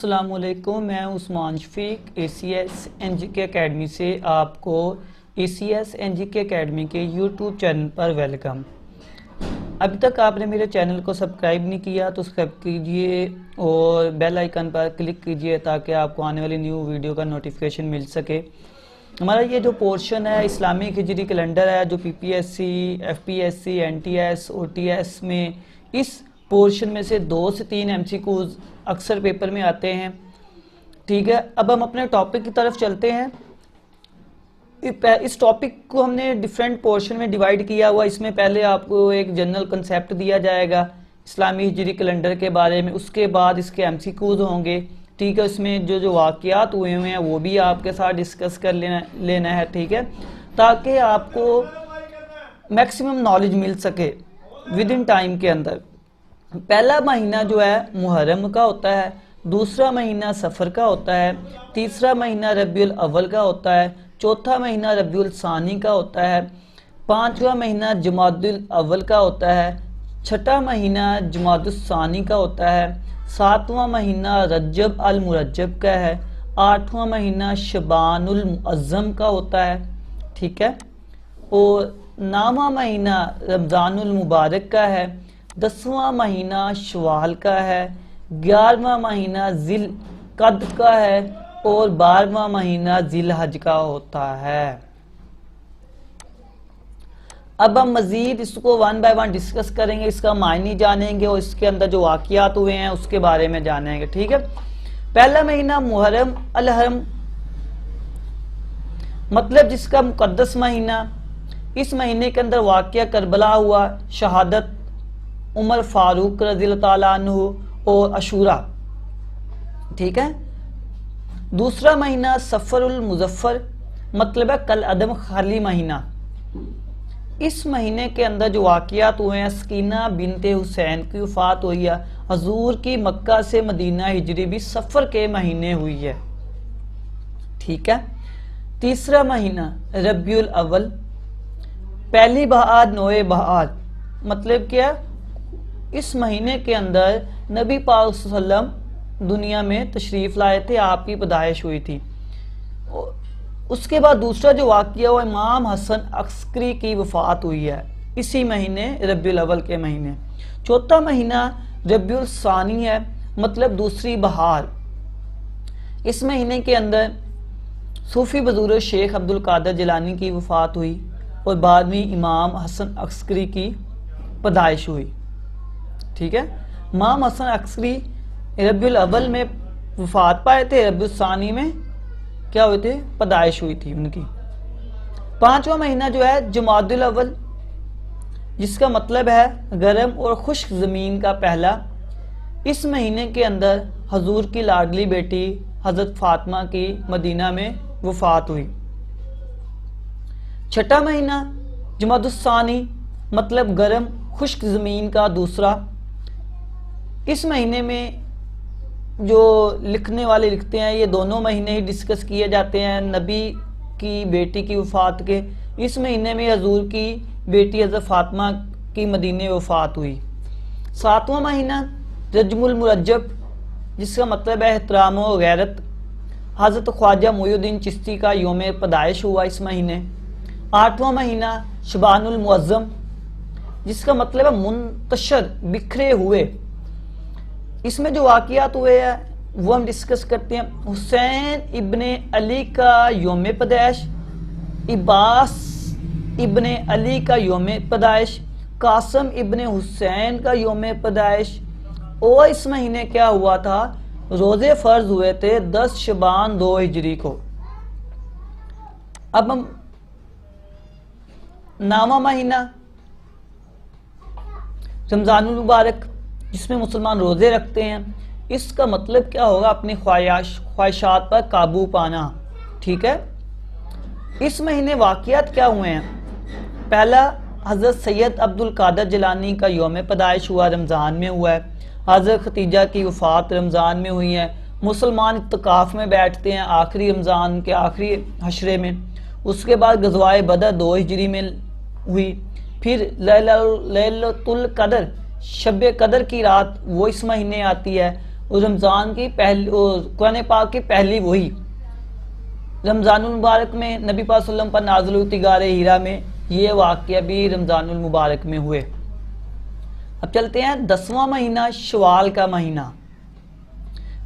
السلام علیکم، میں عثمان شفیق ACS اکیڈمی سے آپ کو ACS اکیڈمی کے یوٹیوب چینل پر ویلکم۔ ابھی تک آپ نے میرے چینل کو سبسکرائب نہیں کیا تو سبسکرائب کیجئے اور بیل آئیکن پر کلک کیجئے تاکہ آپ کو آنے والی نیو ویڈیو کا نوٹیفیکیشن مل سکے۔ ہمارا یہ جو پورشن ہے اسلامک ہجری کیلنڈر ہے جو PPSC FPSC NTS OTS میں اس پورشن میں سے 2 سے 3 MCQs اکثر پیپر میں آتے ہیں۔ ٹھیک ہے، اب ہم اپنے ٹاپک کی طرف چلتے ہیں۔ اس ٹاپک کو ہم نے ڈیفرنٹ پورشن میں ڈیوائیڈ کیا ہوا۔ اس میں پہلے آپ کو ایک جنرل کنسیپٹ دیا جائے گا اسلامی ہجری کیلنڈر کے بارے میں، اس کے بعد اس کے MCQs ہوں گے۔ ٹھیک ہے، اس میں جو واقعات ہوئے ہیں وہ بھی آپ کے ساتھ ڈسکس کر لینا ہے۔ ٹھیک ہے، تاکہ آپ کو میکسیمم نالج مل سکے ود ان ٹائم کے اندر۔ پہلا مہینہ جو ہے محرم کا ہوتا ہے، دوسرا مہینہ صفر کا ہوتا ہے، تیسرا مہینہ ربیع الاول کا ہوتا ہے، چوتھا مہینہ ربیع الثانی کا ہوتا ہے، پانچواں مہینہ جمادی الاول کا ہوتا ہے، چھٹا مہینہ جمادی الثانی کا ہوتا ہے، ساتواں مہینہ رجب المرجب کا ہے، آٹھواں مہینہ شعبان المعظم کا ہوتا ہے۔ ٹھیک ہے، اور 9واں مہینہ رمضان المبارک کا ہے، 10واں مہینہ شوال کا ہے، 11واں مہینہ ذی القعدہ کا ہے اور 12واں مہینہ ذی الحج کا ہوتا ہے۔ اب ہم مزید اس کو 1 بائی 1 ڈسکس کریں گے، اس کا معنی جانیں گے اور اس کے اندر جو واقعات ہوئے ہیں اس کے بارے میں جانیں گے۔ ٹھیک ہے، پہلا مہینہ محرم الحرم، مطلب جس کا مقدس مہینہ۔ اس مہینے کے اندر واقعہ کربلا ہوا، شہادت عمر فاروق رضی اللہ تعالیٰ عنہ اور عاشوراء۔ ٹھیک ہے، دوسرا مہینہ صفر المظفر، مطلب ہے کل عدم خالی مہینہ۔ اس مہینے کے اندر جو واقعات ہوئے ہیں، سکینہ بنت حسین کی وفات ہوئی ہے، حضور کی مکہ سے مدینہ ہجری بھی صفر کے مہینے ہوئی ہے۔ ٹھیک ہے، تیسرا مہینہ ربیع الاول، پہلی بہار نوے بہار، مطلب کیا؟ اس مہینے کے اندر نبی پاک صلی اللہ علیہ وسلم دنیا میں تشریف لائے تھے، آپ کی پیدائش ہوئی تھی۔ اس کے بعد دوسرا جو واقعہ ہوا، امام حسن عسکری کی وفات ہوئی ہے اسی مہینے ربیع الاول کے مہینے۔ چوتھا مہینہ ربیع الثانی ہے، مطلب دوسری بہار۔ اس مہینے کے اندر صوفی بزرگ شیخ عبدالقادر جیلانی کی وفات ہوئی اور بعد میں امام حسن عسکری کی پیدائش ہوئی۔ ٹھیک ہے، امام حسن عسکری ربیع الاول میں وفات پائے تھے، ربیع الثانی میں کیا ہوئے تھے؟ پیدائش ہوئی تھی ان کی۔ پانچواں مہینہ جو ہے جمادی الاول، جس کا مطلب ہے گرم اور خشک زمین کا پہلا۔ اس مہینے کے اندر حضور کی لاڈلی بیٹی حضرت فاطمہ کی مدینہ میں وفات ہوئی۔ چھٹا مہینہ جمادی الثانی، مطلب گرم خشک زمین کا دوسرا۔ اس مہینے میں جو لکھنے والے لکھتے ہیں یہ دونوں مہینے ہی ڈسکس کیے جاتے ہیں نبی کی بیٹی کی وفات کے۔ اس مہینے میں حضور کی بیٹی حضرت فاطمہ کی مدینے وفات ہوئی۔ ساتواں مہینہ رجب المرجب، جس کا مطلب ہے احترام و غیرت، حضرت خواجہ معین الدین چشتی کا یوم پیدائش ہوا اس مہینے۔ آٹھواں مہینہ شعبان المعظم، جس کا مطلب ہے منتشر، بکھرے ہوئے۔ اس میں جو واقعات ہوئے ہیں وہ ہم ڈسکس کرتے ہیں۔ حسین ابن علی کا یوم پیدائش، عباس ابن علی کا یوم پیدائش، قاسم ابن حسین کا یوم پیدائش۔ اور اس مہینے کیا ہوا تھا؟ روزے فرض ہوئے تھے 10 شعبان 2 ہجری کو۔ اب ہم 9واں مہینہ رمضان المبارک، جس میں مسلمان روزے رکھتے ہیں۔ اس کا مطلب کیا ہوگا؟ اپنی خواہشات پر قابو پانا۔ ٹھیک ہے، اس مہینے واقعات کیا ہوئے ہیں؟ پہلا، حضرت سید عبدالقادر جیلانی کا یوم پیدائش ہوا، رمضان میں ہوا ہے۔ حضرت ختیجہ کی وفات رمضان میں ہوئی ہے۔ مسلمان اعتکاف میں بیٹھتے ہیں آخری رمضان کے آخری حشرے میں۔ اس کے بعد غزوہ بدر 2 ہجری میں ہوئی۔ پھر لیلۃ القدر، شب قدر کی رات وہ اس مہینے آتی ہے۔ اور رمضان کی قرآن پاک کی پہلی وحی رمضان المبارک میں نبی پاک صلی اللہ علیہ وسلم پر نازل ہوئی غار ہیرا میں، یہ واقعہ بھی رمضان المبارک میں ہوئے۔ اب چلتے ہیں 10واں مہینہ شوال کا مہینہ،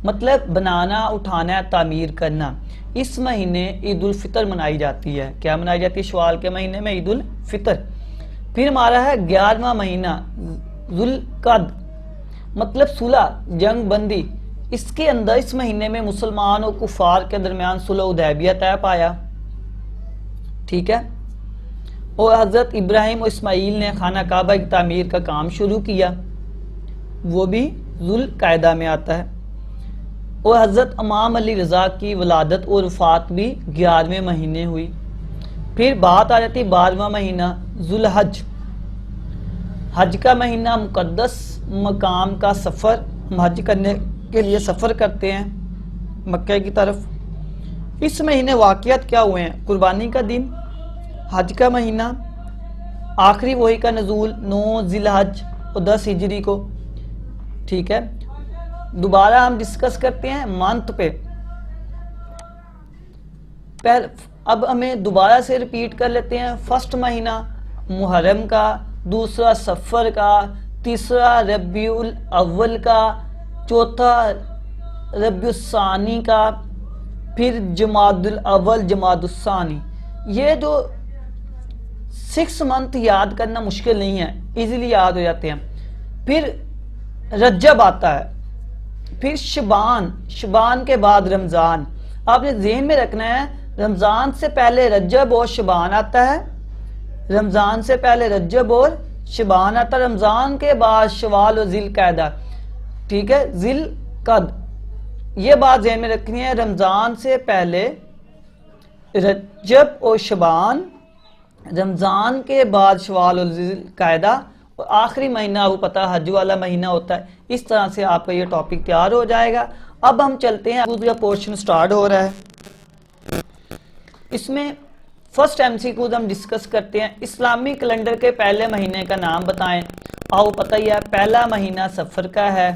مطلب بنانا، اٹھانا، تعمیر کرنا۔ اس مہینے عید الفطر منائی جاتی ہے۔ کیا منائی جاتی ہے شوال کے مہینے میں؟ عید الفطر۔ پھر ہمارا ہے 11واں مہینہ ذوالقعدہ، مطلب صلح، جنگ بندی۔ اس کے اندر اس مہینے میں مسلمان اور کفار کے درمیان صلح حدیبیہ طے پایا، ٹھیک ہے، اور حضرت ابراہیم اور اسماعیل نے خانہ کعبہ کی تعمیر کا کام شروع کیا، وہ بھی ذوالقعدہ میں آتا ہے۔ اور حضرت امام علی رضا کی ولادت اور وفات بھی 11ویں مہینے ہوئی۔ پھر بات آ جاتی 12واں مہینہ ذوالحج، حج کا مہینہ، مقدس مقام کا سفر، ہم حج کرنے کے لیے سفر کرتے ہیں مکہ کی طرف۔ اس مہینے واقعات کیا ہوئے ہیں؟ قربانی کا دن، حج کا مہینہ، آخری وحی کا نزول 9 ذی الحج اور 10 ہجری کو، ٹھیک ہے۔ دوبارہ ہم ڈسکس کرتے ہیں منتھ پہ، اب ہمیں دوبارہ سے ریپیٹ کر لیتے ہیں۔ فرسٹ مہینہ محرم کا، دوسرا صفر کا، تیسرا ربیع الاول کا، چوتھا ربیع الثانی کا، پھر جمادی الاول، جمادی الثانی۔ یہ جو 6 منتھ یاد کرنا مشکل نہیں ہے، ایزیلی یاد ہو جاتے ہیں۔ پھر رجب آتا ہے، پھر شبان کے بعد رمضان۔ آپ نے ذہن میں رکھنا ہے رمضان سے پہلے رجب اور شبان آتا ہے، رمضان سے پہلے رجب اور شبان آتا ہے، رمضان کے بعد شوال اور ذوالقعدہ، ٹھیک ہے، ذوالقعدہ۔ یہ بات ذہن میں رکھنی ہے، رمضان سے پہلے رجب اور شبان، رمضان کے بعد شوال اور ذوالقعدہ، اور آخری مہینہ وہ پتہ حج والا مہینہ ہوتا ہے۔ اس طرح سے آپ کا یہ ٹاپک تیار ہو جائے گا۔ اب ہم چلتے ہیں، دوسرا پورشن سٹارٹ ہو رہا ہے۔ اس میں فرسٹ MCQ ہم ڈسکس کرتے ہیں، اسلامی کیلنڈر کے پہلے مہینے کا نام بتائیں۔ آؤ پتہ ہی ہے، پہلا مہینہ صفر کا ہے،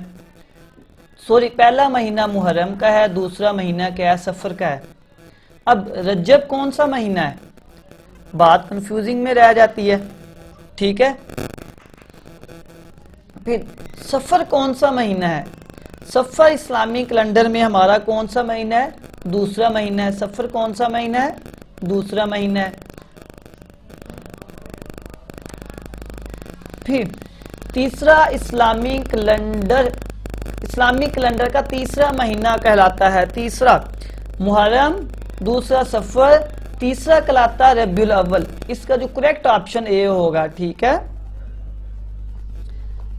پہلا مہینہ محرم کا ہے، دوسرا مہینہ کیا ہے؟ صفر کا ہے۔ اب رجب کون سا مہینہ ہے؟ بات کنفیوزنگ میں رہ جاتی ہے، ٹھیک ہے۔ پھر صفر کون سا مہینہ ہے؟ صفر اسلامی کیلنڈر میں ہمارا کون سا مہینہ ہے؟ دوسرا مہینہ ہے۔ صفر کون سا مہینہ ہے؟ دوسرا مہینہ ہے۔ پھر تیسرا اسلامی کیلنڈر کا تیسرا مہینہ کہلاتا ہے، تیسرا محرم، دوسرا صفر، تیسرا کہلاتا ہے ربیع الاول۔ اس کا جو کریکٹ آپشن اے ہوگا، ٹھیک ہے۔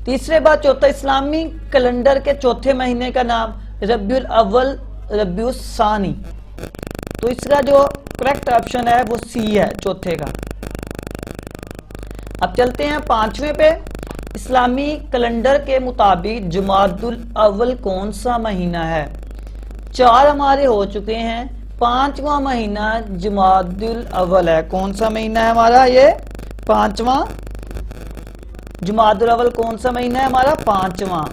تیسرے بعد چوتھا اسلامی کیلنڈر کے چوتھے مہینے کا نام ربیع الاول، ربیع الثانی، تو اس کا جو کریکٹ آپشن ہے وہ سی ہے، چوتھے کا۔ اب چلتے ہیں 5ویں پہ، اسلامی کیلنڈر کے مطابق جمادی الاول کون سا مہینہ ہے؟ 4 ہمارے ہو چکے ہیں، 5واں مہینہ جمادی الاول ہے۔ کون سا مہینہ ہے ہمارا؟ یہ 5واں جمادی الاول کون سا مہینہ ہے ہمارا؟ 5واں،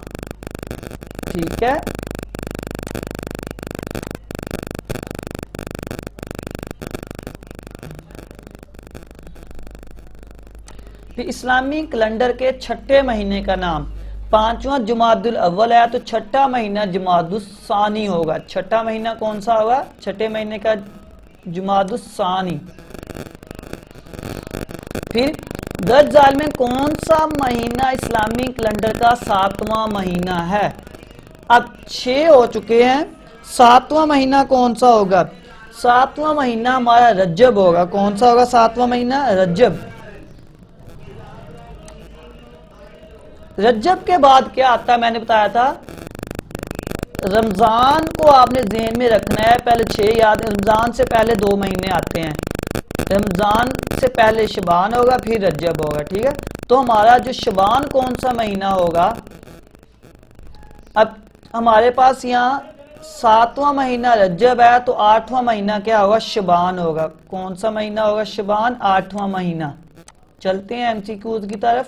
ٹھیک ہے۔ پھر اسلامی کیلنڈر کے چھٹے مہینے کا نام، 5واں جمادی الاول ہے تو چھٹا مہینہ جمادی الثانی ہوگا۔ چھٹا مہینہ کون سا ہوگا؟ چھٹے مہینے کا جمادی الثانی۔ پھر درج ذیل میں کون سا مہینہ اسلامی کیلنڈر کا 7واں مہینہ ہے؟ اب 6 ہو چکے ہیں، 7واں مہینہ کون سا ہوگا؟ 7واں مہینہ ہمارا رجب ہوگا۔ کون سا ہوگا 7واں مہینہ؟ رجب۔ رجب کے بعد کیا آتا ہے؟ میں نے بتایا تھا رمضان کو آپ نے ذہن میں رکھنا ہے، پہلے 6 یاد، رمضان سے پہلے 2 مہینے آتے ہیں، رمضان سے پہلے شبان ہوگا، پھر رجب ہوگا، ٹھیک ہے۔ تو ہمارا جو شبان کون سا مہینہ ہوگا؟ اب ہمارے پاس یہاں 7واں مہینہ رجب ہے تو 8واں مہینہ کیا ہوگا؟ شبان ہوگا۔ کون سا مہینہ ہوگا؟ شبان، 8واں مہینہ۔ چلتے ہیں MCQs کی طرف۔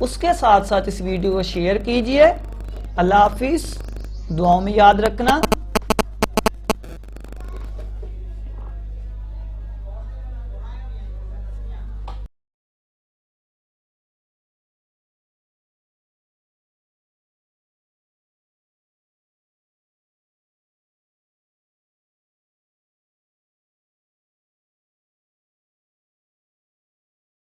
اس کے ساتھ ساتھ اس ویڈیو کو شیئر کیجئے۔ اللہ حافظ، دعاؤں میں یاد رکھنا۔